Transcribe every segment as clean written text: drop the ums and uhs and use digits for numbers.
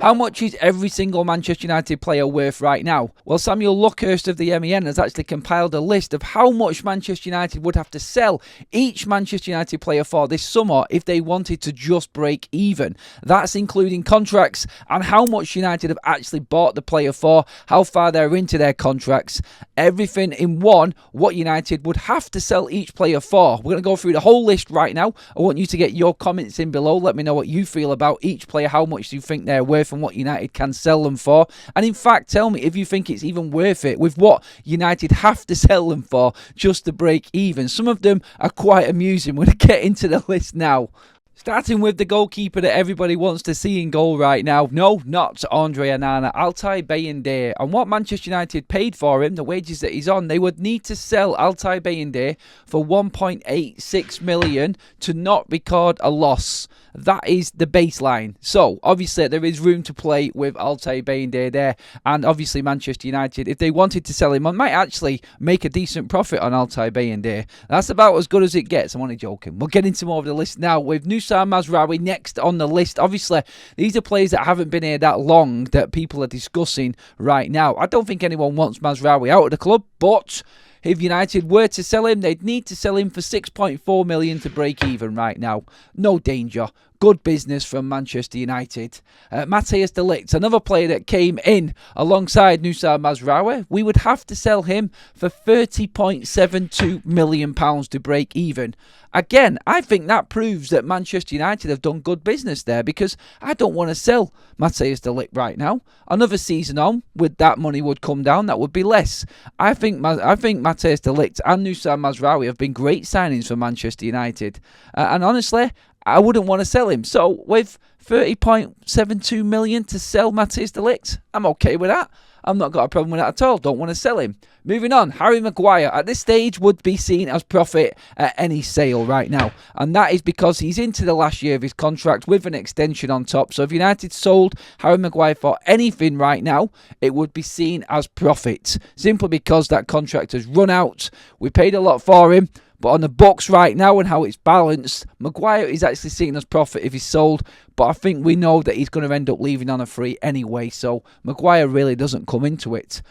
How much is every single Manchester United player worth right now? Well, Samuel Luckhurst of the MEN has actually compiled a list of how much Manchester United would have to sell each Manchester United player for this summer if they wanted to just break even. That's including contracts and how much United have actually bought the player for, how far they're into their contracts, everything in one, what United would have to sell each player for. We're going to go through the whole list right now. I want you to get your comments in below. Let me know what you feel about each player, how much you think they're worth and what United can sell them for. And in fact, tell me if you think it's even worth it with what United have to sell them for just to break even. Some of them are quite amusing. We're going to get into the list now. Starting with the goalkeeper that everybody wants to see in goal right now. No, not Andre Onana, Altay Bayındır. And what Manchester United paid for him, the wages that he's on, they would need to sell Altay Bayındır for 1.86 million to not record a loss. That is the baseline. So, obviously, there is room to play with Altay Bayındır there. And obviously, Manchester United, if they wanted to sell him, might actually make a decent profit on Altay Bayındır. That's about as good as it gets. I'm only joking. We'll get into more of the list now with Nusa Mazraoui next on the list. Obviously, these are players that haven't been here that long that people are discussing right now. I don't think anyone wants Mazraoui out of the club, but if United were to sell him, they'd need to sell him for 6.4 million to break even right now. No danger. Good business from Manchester United. Matthijs de Ligt, another player that came in alongside Nusa Mazraoui. We would have to sell him for £30.72 million to break even. Again, I think that proves that Manchester United have done good business there, because I don't want to sell Matthijs de Ligt right now. Another season on, with that money would come down, that would be less. I think Matthijs de Ligt and Nusa Mazraoui have been great signings for Manchester United. And honestly, I wouldn't want to sell him. So with 30.72 million to sell Matthijs de Ligt, I'm okay with that. I've not got a problem with that at all. Don't want to sell him. Moving on, Harry Maguire at this stage would be seen as profit at any sale right now. And that is because he's into the last year of his contract with an extension on top. So if United sold Harry Maguire for anything right now, it would be seen as profit. Simply because that contract has run out. We paid a lot for him. But on the books right now and how it's balanced, Maguire is actually seen as profit if he's sold. But I think we know that he's going to end up leaving on a free anyway. So Maguire really doesn't come into it.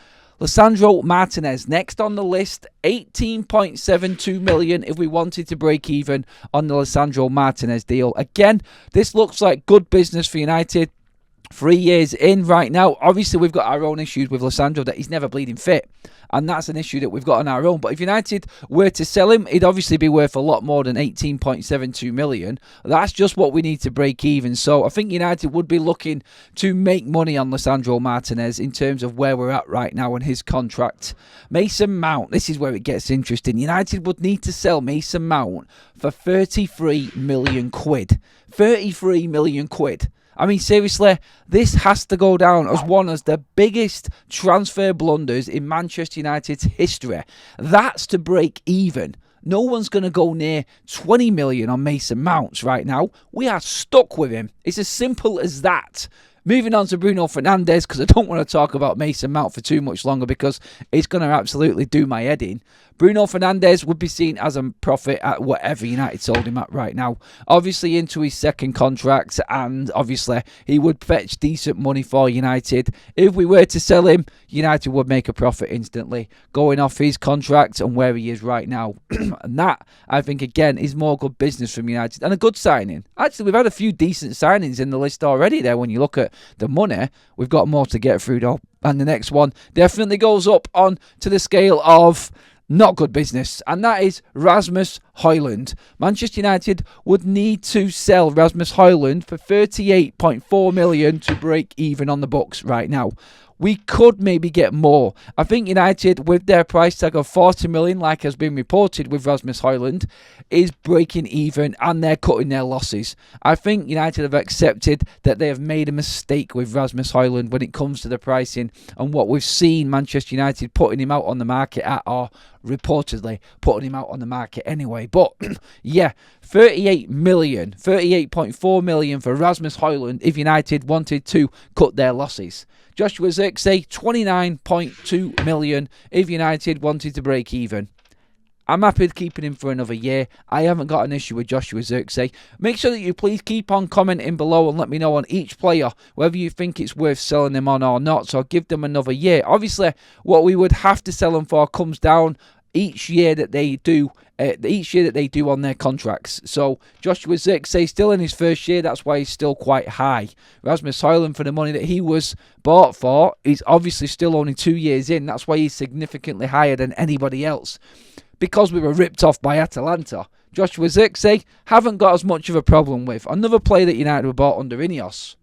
Lisandro Martinez, next on the list, 18.72 million if we wanted to break even on the Lisandro Martinez deal. Again, this looks like good business for United. 3 years in right now. Obviously, we've got our own issues with Lisandro that he's never bleeding fit. And that's an issue that we've got on our own. But if United were to sell him, he'd obviously be worth a lot more than 18.72 million. That's just what we need to break even. So I think United would be looking to make money on Lisandro Martinez in terms of where we're at right now and his contract. Mason Mount, this is where it gets interesting. United would need to sell Mason Mount for 33 million quid. 33 million quid. I mean, seriously, this has to go down as one of the biggest transfer blunders in Manchester United's history. That's to break even. No one's going to go near 20 million on Mason Mount right now. We are stuck with him. It's as simple as that. Moving on to Bruno Fernandes, because I don't want to talk about Mason Mount for too much longer because it's going to absolutely do my head in. Bruno Fernandes would be seen as a profit at whatever United sold him at right now. Obviously into his second contract, and obviously he would fetch decent money for United. If we were to sell him, United would make a profit instantly, going off his contract and where he is right now. And that, I think, again, is more good business from United and a good signing. Actually, we've had a few decent signings in the list already there. When you look at the money, we've got more to get through though. And the next one definitely goes up on to the scale of not good business, and that is Rasmus Højlund. Manchester United would need to sell Rasmus Højlund for 38.4 million to break even on the books right now. We could maybe get more. I think United, with their price tag of 40 million, like has been reported with Rasmus Højlund, is breaking even and they're cutting their losses. I think United have accepted that they have made a mistake with Rasmus Højlund when it comes to the pricing and what we've seen Manchester United putting him out on the market at, or reportedly putting him out on the market anyway. But yeah, 38.4 million for Rasmus Højlund if United wanted to cut their losses. Joshua Zirkzee, 29.2 million if United wanted to break even. I'm happy with keeping him for another year. I haven't got an issue with Joshua Zirkzee. Make sure that you please keep on commenting below and let me know on each player whether you think it's worth selling them on or not. So I'll give them another year. Obviously, what we would have to sell them for comes down each year that they do on their contracts. So Joshua Zirkzee still in his first year, that's why he's still quite high. Rasmus Højlund, for the money that he was bought for, is obviously still only 2 years in. That's why he's significantly higher than anybody else, because we were ripped off by Atalanta. Joshua Zirkzee haven't got as much of a problem with. Another player that United were bought under Ineos,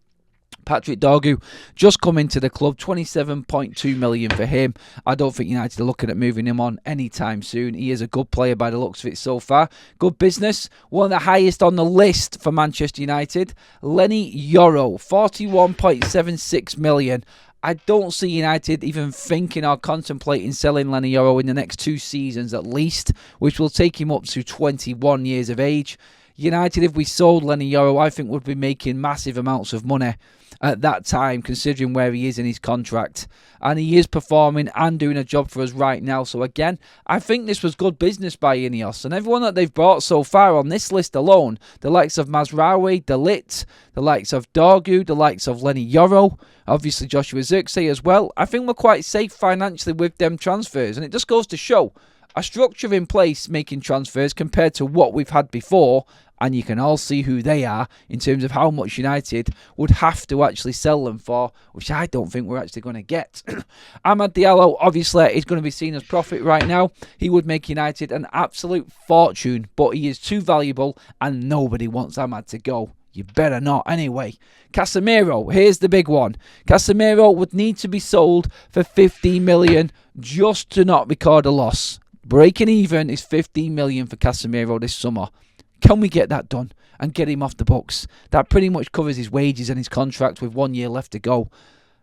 Patrick Dorgu, just come into the club, 27.2 million for him. I don't think United are looking at moving him on anytime soon. He is a good player by the looks of it so far. Good business. One of the highest on the list for Manchester United, Lenny Yoro, 41.76 million. I don't see United even thinking or contemplating selling Lenny Yoro in the next 2 seasons at least, which will take him up to 21 years of age. United, if we sold Lenny Yoro, I think would be making massive amounts of money at that time, considering where he is in his contract. And he is performing and doing a job for us right now. So again, I think this was good business by Ineos. And everyone that they've brought so far on this list alone, the likes of Mazraoui, De Ligt, the likes of Dorgu, the likes of Lenny Yoro, obviously Joshua Zirkzee as well, I think we're quite safe financially with them transfers. And it just goes to show a structure in place making transfers compared to what we've had before, and you can all see who they are in terms of how much United would have to actually sell them for, which I don't think we're actually going to get. Amad Diallo, obviously, is going to be seen as profit right now. He would make United an absolute fortune, but he is too valuable and nobody wants Amad to go. You better not anyway. Casemiro, here's the big one. Casemiro would need to be sold for 15 million just to not record a loss. Breaking even is 15 million for Casemiro this summer. Can we get that done and get him off the books? That pretty much covers his wages and his contract with 1 year left to go.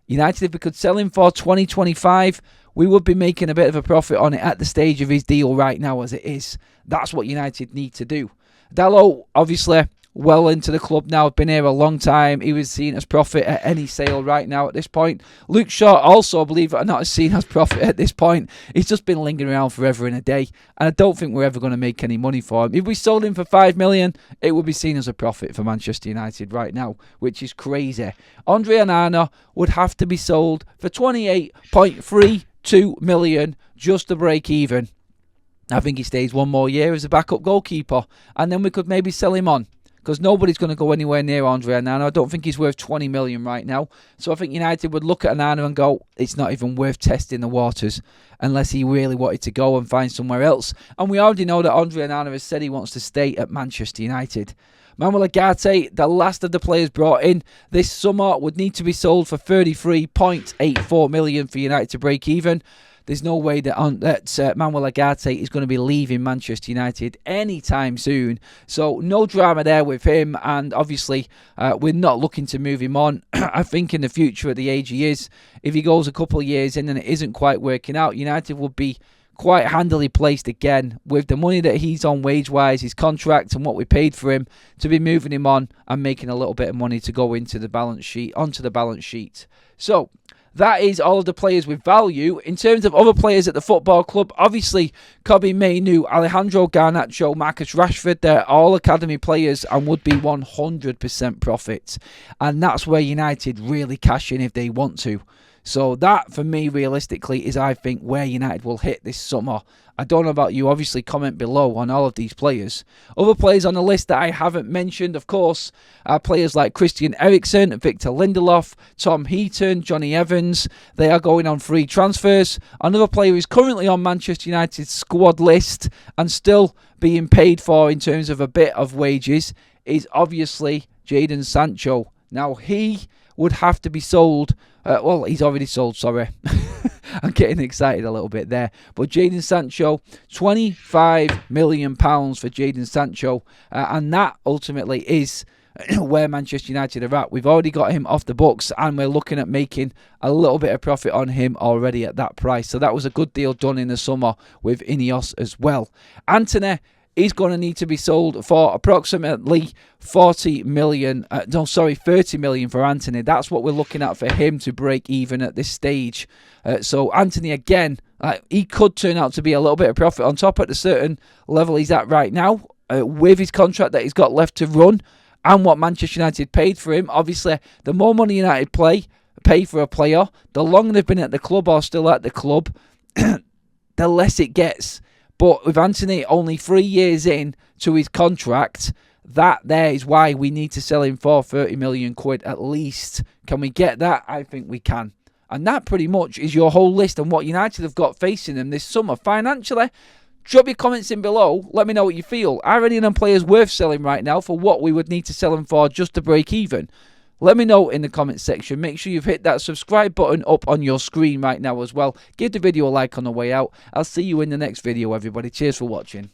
United, if we could sell him for 2025, we would be making a bit of a profit on it at the stage of his deal right now as it is. That's what United need to do. Dalot, obviously, well into the club now, been here a long time. He was seen as profit at any sale right now at this point. Luke Shaw also, believe it or not, is seen as profit at this point. He's just been lingering around forever and a day, and I don't think we're ever going to make any money for him. If we sold him for 5 million, it would be seen as a profit for Manchester United right now, which is crazy. Andre Onana would have to be sold for 28.32 million just to break even. I think he stays 1 more year as a backup goalkeeper, and then we could maybe sell him on, because nobody's going to go anywhere near Andre Onana. I don't think he's worth 20 million right now. So I think United would look at Onana and go, it's not even worth testing the waters unless he really wanted to go and find somewhere else. And we already know that Andre Onana has said he wants to stay at Manchester United. Manuel Ugarte, the last of the players brought in this summer, would need to be sold for 33.84 million for United to break even. There's no way that Manuel Ugarte is going to be leaving Manchester United anytime soon. So no drama there with him. And obviously, we're not looking to move him on. I think in the future, at the age he is, if he goes a couple of years in and it isn't quite working out, United would be quite handily placed again with the money that he's on wage-wise, his contract and what we paid for him, to be moving him on and making a little bit of money to go into the balance sheet, onto the balance sheet. So that is all of the players with value. In terms of other players at the football club, obviously, Kobbie Mainoo, Alejandro Garnacho, Marcus Rashford, they're all academy players and would be 100% profits. And that's where United really cash in if they want to. So that, for me, realistically, is, I think, where United will hit this summer. I don't know about you. Obviously, comment below on all of these players. Other players on the list that I haven't mentioned, of course, are players like Christian Eriksen, Victor Lindelof, Tom Heaton, Johnny Evans. They are going on free transfers. Another player who is currently on Manchester United's squad list and still being paid for in terms of a bit of wages is obviously Jadon Sancho. Now, he would have to be sold. Well, he's already sold, sorry. I'm getting excited a little bit there. But Jadon Sancho, £25 million for Jadon Sancho. And that ultimately is where Manchester United are at. We've already got him off the books and we're looking at making a little bit of profit on him already at that price. So that was a good deal done in the summer with Ineos as well. Antony he's going to need to be sold for approximately 30 million for Anthony. That's what we're looking at for him to break even at this stage. So Anthony, again, he could turn out to be a little bit of profit on top at the certain level he's at right now, with his contract that he's got left to run and what Manchester United paid for him. Obviously, the more money United pay for a player, the longer they've been at the club or still at the club, the less it gets. But with Anthony only 3 years in to his contract, that there is why we need to sell him for 30 million quid at least. Can we get that? I think we can. And that pretty much is your whole list and what United have got facing them this summer financially. Drop your comments in below. Let me know what you feel. Are any of them players worth selling right now for what we would need to sell them for just to break even? Let me know in the comments section. Make sure you've hit that subscribe button up on your screen right now as well. Give the video a like on the way out. I'll see you in the next video, everybody. Cheers for watching.